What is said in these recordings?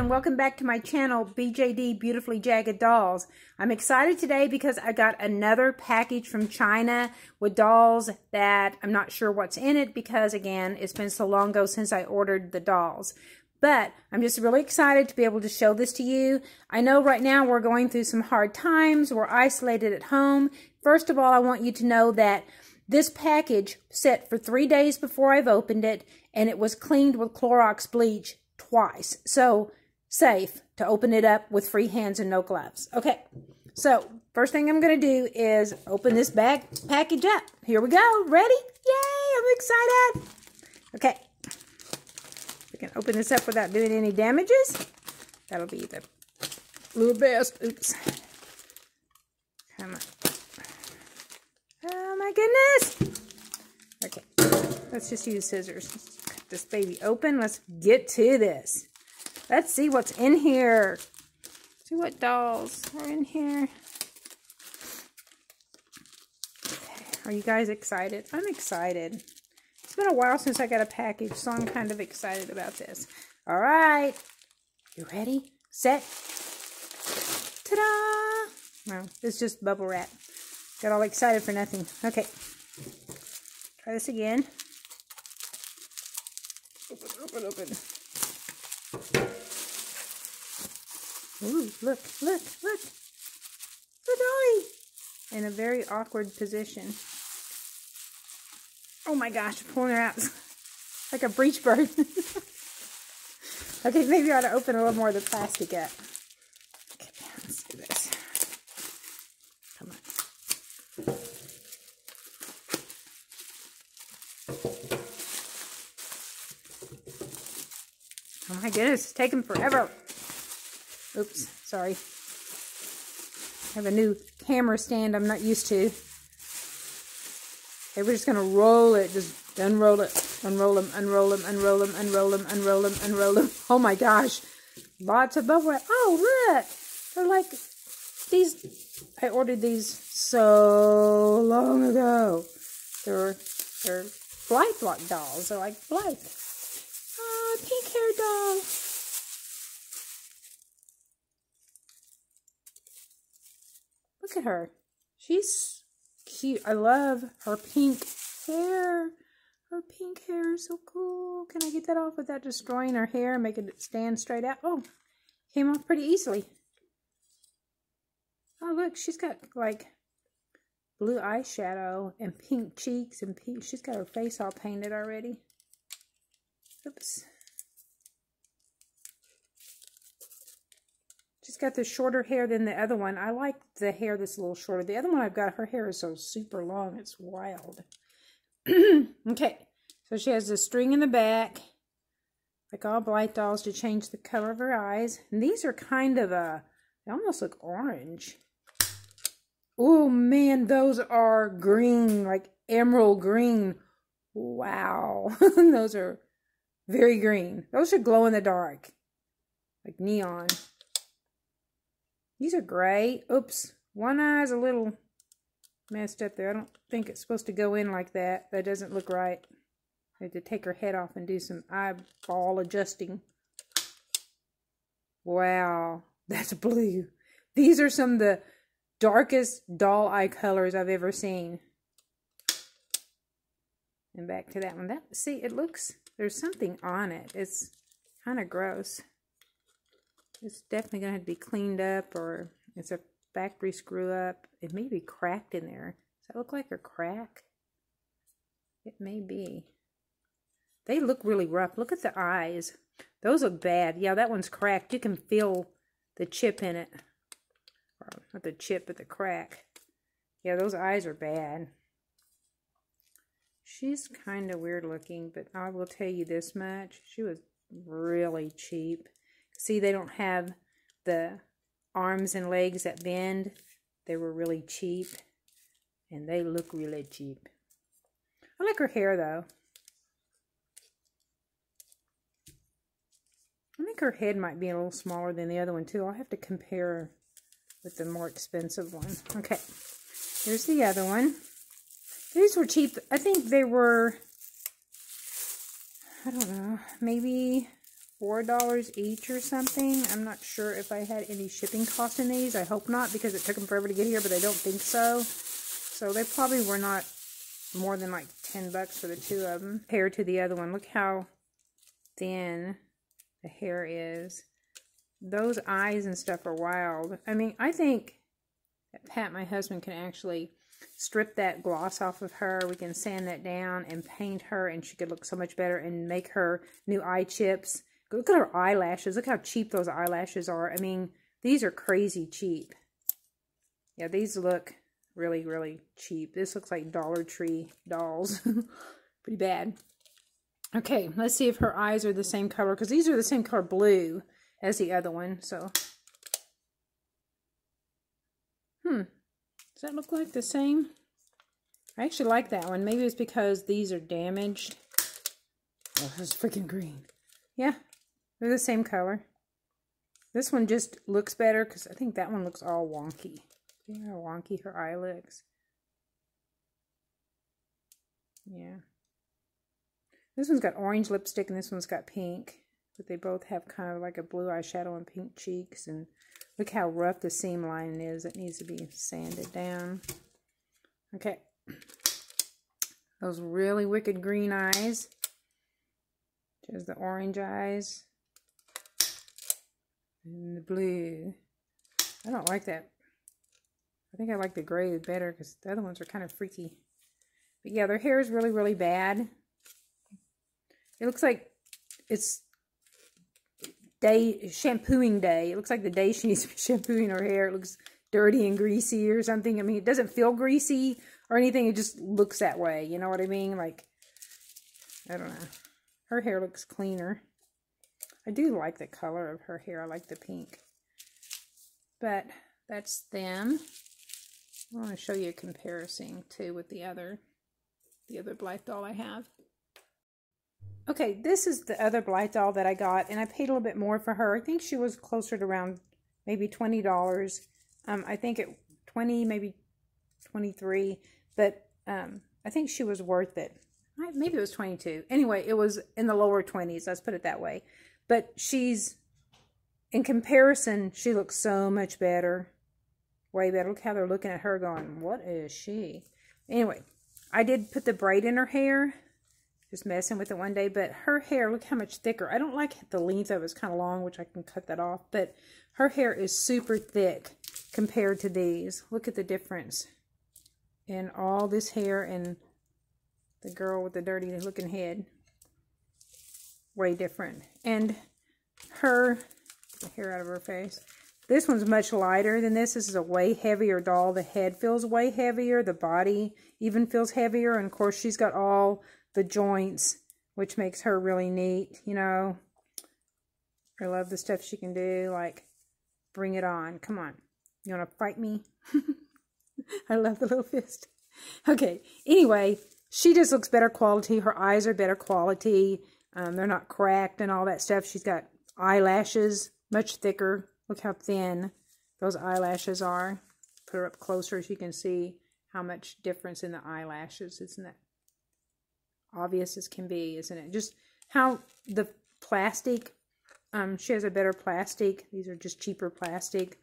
everyone, welcome back to my channel, BJD Beautifully Jagged Dolls. I'm excited today because I got another package from China with dolls that I'm not sure what's in it because, again, it's been so long ago since I ordered the dolls. But I'm just really excited to be able to show this to you. I know right now we're going through some hard times. We're isolated at home. First of all, I want you to know that this package set for 3 days before I've opened it, and it was cleaned with Clorox bleach twice. So, safe to open it up with free hands and no gloves. Okay, so first thing I'm going to do is open this package up. Here we go. Ready? Yay, I'm excited. Okay, we can open this up without doing any damages. That'll be the little best. Oops. Come on. Oh my goodness. Okay, let's just use scissors. Let's cut this baby open. Let's get to this. Let's see what's in here. See what dolls are in here. Okay. Are you guys excited? I'm excited. It's been a while since I got a package, so I'm kind of excited about this. All right. You ready? Set. Ta-da! No, it's just bubble wrap. Got all excited for nothing. Okay. Try this again. Open, open, open. Ooh, look, look, look. The dolly. In a very awkward position. Oh my gosh, pulling her out. Like a breech bird. Okay, maybe I ought to open a little more of the plastic up. Okay, let's do this. Come on. Oh my goodness, it's taking forever. Oops, sorry. I have a new camera stand I'm not used to. Okay, we're just going to roll it. Just unroll it. Unroll them, unroll them, unroll them, unroll them, unroll them, unroll them. Oh my gosh. Lots of bubble wrap. Oh, look. They're like these. I ordered these so long ago. They're Blythe block dolls. They're like Blythe. Oh, pink hair doll. Look at her. She's cute. I love her pink hair. Her pink hair is so cool. Can I get that off without destroying her hair and making it stand straight out? Oh, came off pretty easily. Oh, look. She's got like blue eyeshadow and pink cheeks and pink. She's got her face all painted already. Oops. She's got the shorter hair than the other one. I like the hair that's a little shorter. The other one I've got, her hair is so super long. It's wild. Okay. So she has the string in the back. Like all Blythe dolls to change the color of her eyes. And these are kind of they almost look orange. Oh man, those are green. Like emerald green. Wow. Those are very green. Those should glow in the dark. Like neon. These are gray. Oops. One eye's a little messed up there. I don't think it's supposed to go in like that. That doesn't look right. I have to take her head off and do some eyeball adjusting. Wow. That's blue. These are some of the darkest doll eye colors I've ever seen. And back to that one. See, it looks, there's something on it. It's kind of gross. It's definitely going to have to be cleaned up, or it's a factory screw up. It may be cracked in there. Does that look like a crack? It may be. They look really rough. Look at the eyes. Those look bad. Yeah, that one's cracked. You can feel the chip in it. Or not the chip, but the crack. Yeah, those eyes are bad. She's kind of weird looking, but I will tell you this much. She was really cheap. See, they don't have the arms and legs that bend. They were really cheap. And they look really cheap. I like her hair, though. I think her head might be a little smaller than the other one, too. I'll have to compare with the more expensive one. Okay. Here's the other one. These were cheap. I think they were, I don't know, maybe $4 each or something. I'm not sure if I had any shipping cost in these. I hope not, because it took them forever to get here, but I don't think so. So they probably were not more than like 10 bucks for the two of them compared to the other one. Look how thin the hair is. Those eyes and stuff are wild. I mean, I think that Pat, my husband, can actually strip that gloss off of her. We can sand that down and paint her, and she could look so much better and make her new eye chips. Look at her eyelashes. Look how cheap those eyelashes are. I mean, these are crazy cheap. Yeah, these look really, really cheap. This looks like Dollar Tree dolls. Pretty bad. Okay, let's see if her eyes are the same color, because these are the same color blue as the other one. So, does that look like the same? I actually like that one. Maybe it's because these are damaged. Oh, this is freaking green. Yeah, they're the same color. This one just looks better because I think that one looks all wonky. See how wonky her eye looks? Yeah. This one's got orange lipstick and this one's got pink. But they both have kind of like a blue eyeshadow and pink cheeks. And look how rough the seam line is. It needs to be sanded down. Okay. Those really wicked green eyes. There's the orange eyes. And the blue. I don't like that. I think I like the gray better because the other ones are kind of freaky. But yeah, their hair is really, really bad. It looks like it's shampooing day. It looks like the day she needs to be shampooing her hair. It looks dirty and greasy or something. I mean, it doesn't feel greasy or anything. It just looks that way. You know what I mean? Like, I don't know. Her hair looks cleaner. I do like the color of her hair. I like the pink. But that's them. I want to show you a comparison too with the other Blythe doll I have. Okay, this is the other Blythe doll that I got, and I paid a little bit more for her. I think she was closer to around maybe $20. I think it 20, maybe 23, but I think she was worth it. Maybe it was 22. Anyway, it was in the lower 20s. Let's put it that way. But she's, in comparison, she looks so much better. Way better. Look how they're looking at her going, what is she? Anyway, I did put the braid in her hair. Just messing with it one day. But her hair, look how much thicker. I don't like the length of it. It's kind of long, which I can cut that off. But her hair is super thick compared to these. Look at the difference in all this hair and the girl with the dirty looking head. Way different. And her, get the hair out of her face. This one's much lighter than this. This is a way heavier doll. The head feels way heavier. The body even feels heavier. And of course, she's got all the joints, which makes her really neat, you know. I love the stuff she can do. Like, bring it on. Come on. You want to fight me? I love the little fist. Okay. Anyway, she just looks better quality. Her eyes are better quality. They're not cracked and all that stuff. She's got eyelashes, much thicker. Look how thin those eyelashes are. Put her up closer so you can see how much difference in the eyelashes. Isn't that obvious as can be, isn't it? Just how the plastic, she has a better plastic. These are just cheaper plastic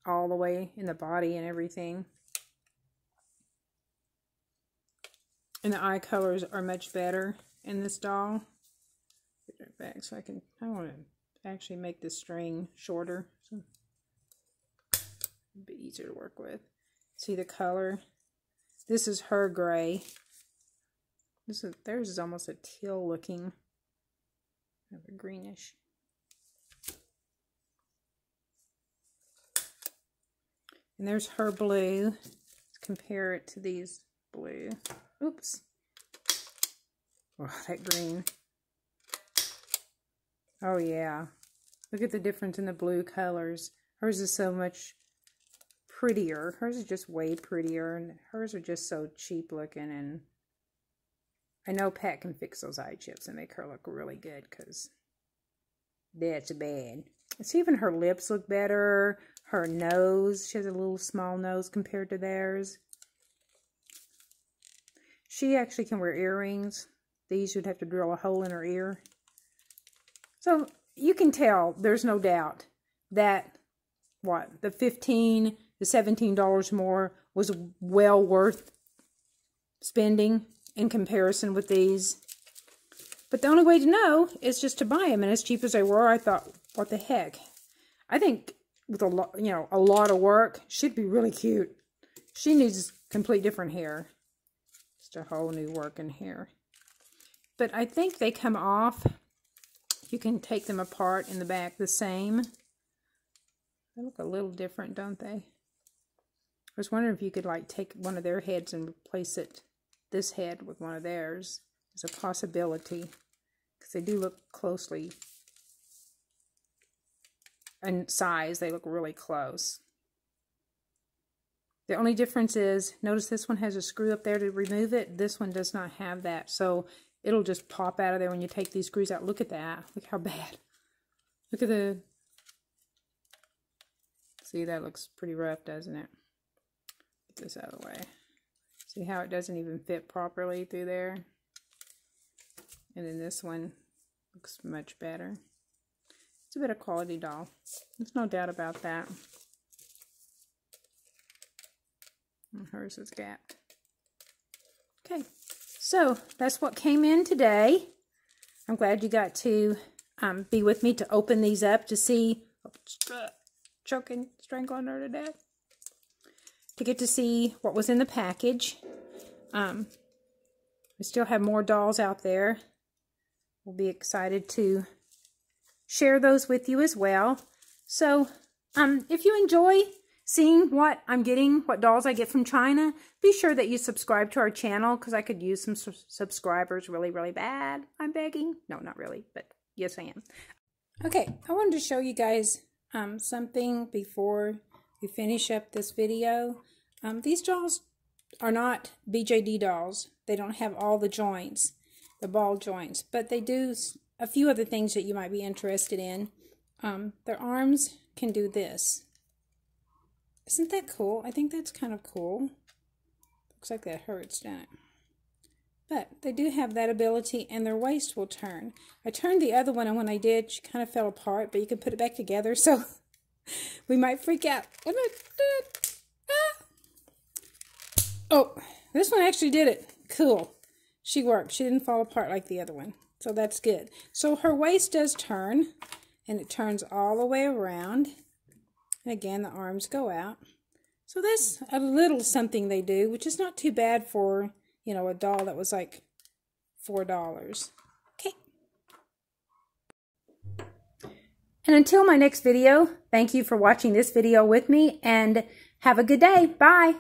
all the way in the body and everything. And the eye colors are much better in this doll. Put it back so I want to actually make the string shorter so it'd be easier to work with. See the color? This is her gray. Theirs is almost a teal looking, kind of a greenish. And there's her blue. Let's compare it to these blue. Oops. Oh, that green. Oh, yeah. Look at the difference in the blue colors. Hers is so much prettier. Hers is just way prettier. And hers are just so cheap looking. And I know Pat can fix those eye chips and make her look really good. Because that's bad. See, even her lips look better. Her nose. She has a little small nose compared to theirs. She actually can wear earrings. These would have to drill a hole in her ear. So you can tell there's no doubt that the $15 to $17 more was well worth spending in comparison with these. But the only way to know is just to buy them. And as cheap as they were, I thought, what the heck? I think with a lot of work, should be really cute. She needs complete different hair. Just a whole new working hair. But I think they come off. You can take them apart in the back the same. They look a little different, don't they? I was wondering if you could like take one of their heads and replace this head with one of theirs. There's a possibility. Because they do look closely. In size, they look really close. The only difference is, notice this one has a screw up there to remove it. This one does not have that. So it'll just pop out of there when you take these screws out. Look at that. Look how bad. Look at the... See, that looks pretty rough, doesn't it? Get this out of the way. See how it doesn't even fit properly through there? And then this one looks much better. It's a bit of quality doll. There's no doubt about that. And hers is gapped. Okay, so that's what came in today. I'm glad you got to be with me to open these up to see... choking, strangling her to death. To get to see what was in the package. We still have more dolls out there. We'll be excited to share those with you as well. So, if you enjoy seeing what I'm getting, what dolls I get from China, be sure that you subscribe to our channel because I could use some subscribers really, really bad. I'm begging. No, not really, but yes, I am. Okay, I wanted to show you guys something before we finish up this video. These dolls are not BJD dolls. They don't have all the joints, the ball joints, but they do a few other things that you might be interested in. Their arms can do this. Isn't that cool? I think that's kind of cool. Looks like that hurts, doesn't it? But they do have that ability, and their waist will turn. I turned the other one, and when I did, she kind of fell apart, but you can put it back together, so we might freak out. Oh, this one actually did it. Cool. She worked. She didn't fall apart like the other one, so that's good. So her waist does turn, and it turns all the way around. And again, the arms go out. So that's a little something they do, which is not too bad for, you know, a doll that was like $4. Okay. And until my next video, thank you for watching this video with me, and have a good day. Bye.